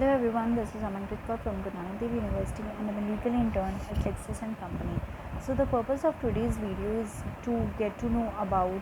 Hello everyone, this is Aman Kaur from Guru Nanak Dev University and I'm a legal intern at Lexis and Company. So the purpose of today's video is to get to know about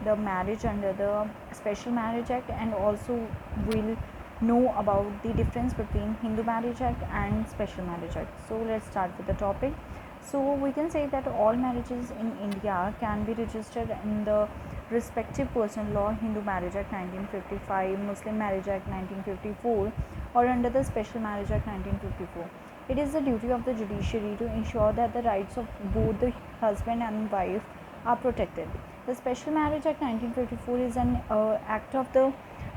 the marriage under the Special Marriage Act, and also we'll know about the difference between Hindu Marriage Act and Special Marriage Act. So let's start with the topic. So we can say that all marriages in India can be registered in the respective personal law Hindu Marriage Act 1955, Muslim Marriage Act 1954, or under the Special Marriage Act 1954. It is the duty of the judiciary to ensure that the rights of both the husband and wife are protected. The Special Marriage Act 1954 is an act of the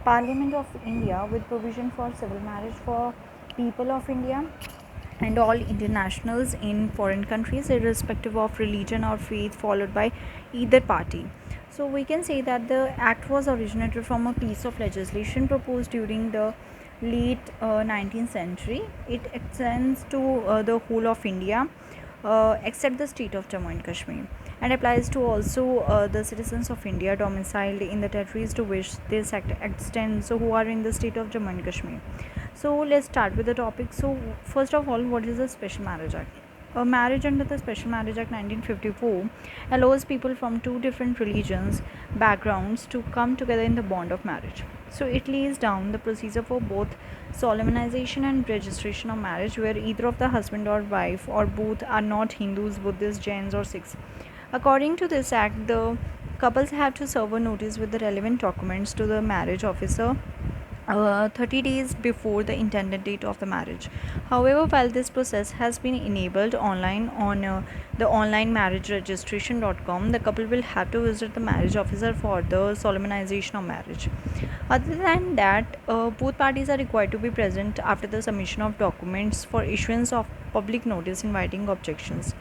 Parliament of India with provision for civil marriage for people of India and all internationals in foreign countries, irrespective of religion or faith followed by either party. So we can say that the act was originated from a piece of legislation proposed during the late 19th century. It extends to the whole of India except the state of Jammu and Kashmir, and applies to also the citizens of India domiciled in the territories to which this act extends, so who are in the state of Jammu and Kashmir. So let's start with the topic. So first of all, what is the Special Marriage Act? A marriage under the Special Marriage Act 1954 allows people from two different religions backgrounds to come together in the bond of marriage. So it lays down the procedure for both solemnization and registration of marriage, where either of the husband or wife or both are not Hindus, Buddhists, Jains, or Sikhs. According to this act, the couples have to serve a notice with the relevant documents to the marriage officer 30 days before the intended date of the marriage. However, while this process has been enabled online on the online marriage registration.com, the couple will have to visit the marriage officer for the solemnization of marriage. Other than that, both parties are required to be present after the submission of documents for issuance of public notice inviting objections.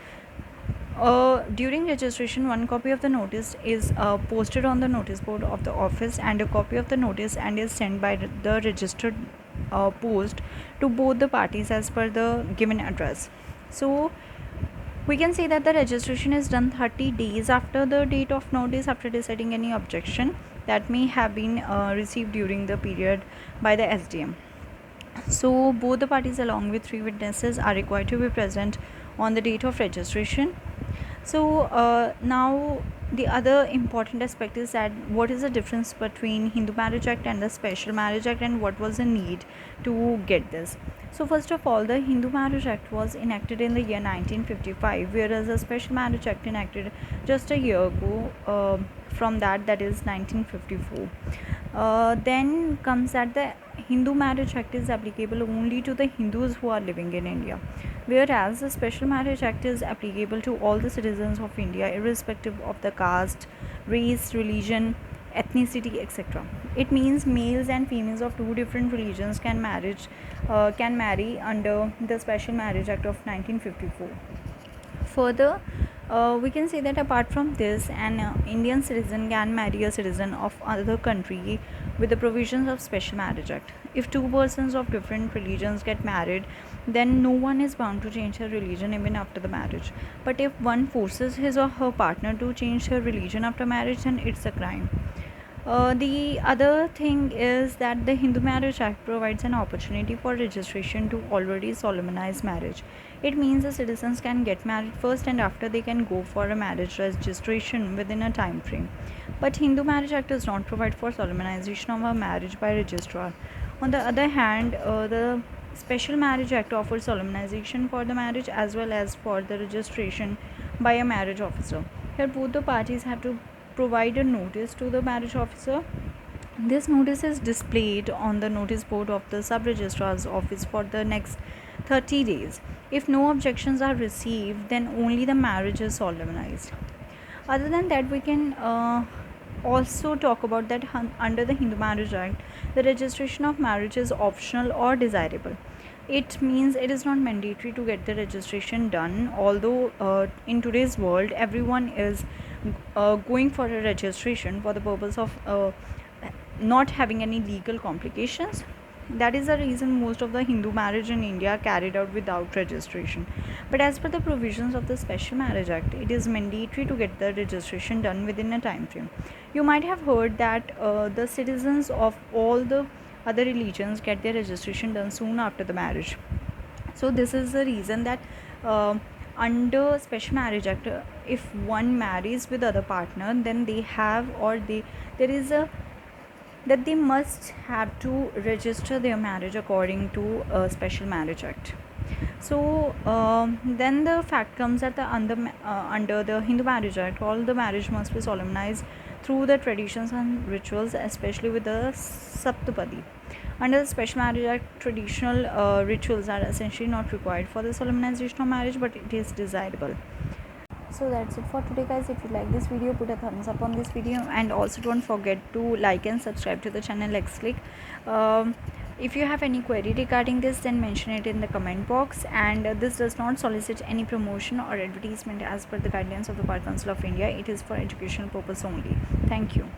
During registration, one copy of the notice is posted on the notice board of the office, and a copy of the notice and is sent by the registered post to both the parties as per the given address. So we can say that the registration is done 30 days after the date of notice, after deciding any objection that may have been received during the period by the SDM. So both the parties along with 3 witnesses are required to be present on the date of registration. So now the other important aspect is that what is the difference between Hindu Marriage Act and the Special Marriage Act, and what was the need to get this. So first of all, the Hindu Marriage Act was enacted in the year 1955, whereas the Special Marriage Act enacted just a year ago from that is 1954. Then comes that the Hindu Marriage Act is applicable only to the Hindus who are living in India, whereas the Special Marriage Act is applicable to all the citizens of India, irrespective of the caste, race, religion, ethnicity, etc. It means males and females of two different religions can marry under the Special Marriage Act of 1954. Further, we can say that apart from this, an Indian citizen can marry a citizen of other country with the provisions of Special Marriage Act. If two persons of different religions get married, then no one is bound to change her religion even after the marriage. But if one forces his or her partner to change her religion after marriage, then it's a crime. The other thing is that the Hindu Marriage Act provides an opportunity for registration to already solemnize marriage. It means the citizens can get married first, and after they can go for a marriage registration within a time frame. But Hindu Marriage Act does not provide for solemnization of a marriage by registrar. On the other hand, the Special Marriage Act offers solemnization for the marriage as well as for the registration by a marriage officer. Here both the parties have to provide a notice to the marriage officer. This notice is displayed on the notice board of the sub registrar's office for the next 30 days. If no objections are received, then only the marriage is solemnized. Other than that, we can also talk about that under the Hindu Marriage Act, the registration of marriage is optional or desirable. It means it is not mandatory to get the registration done, although in today's world everyone is going for a registration for the purpose of not having any legal complications. That is the reason most of the Hindu marriage in India are carried out without registration. But as per the provisions of the Special Marriage Act, it is mandatory to get the registration done within a time frame. You might have heard that the citizens of all the other religions get their registration done soon after the marriage. So this is the reason that under special marriage act, if one marries with other partner, then they have, or they, there is a, that they must have to register their marriage according to a special marriage act. So then the fact comes that under the Hindu Marriage Act, all the marriage must be solemnized through the traditions and rituals, especially with the Saptapadi. Under the Special Marriage Act, traditional rituals are essentially not required for the solemnization of marriage, but it is desirable. So that's it for today, guys. If you like this video, put a thumbs up on this video, and also don't forget to like and subscribe to the channel Lex Click. If you have any query regarding this, then mention it in the comment box. And this does not solicit any promotion or advertisement as per the guidelines of the Bar Council of India. It is for educational purpose only. Thank you.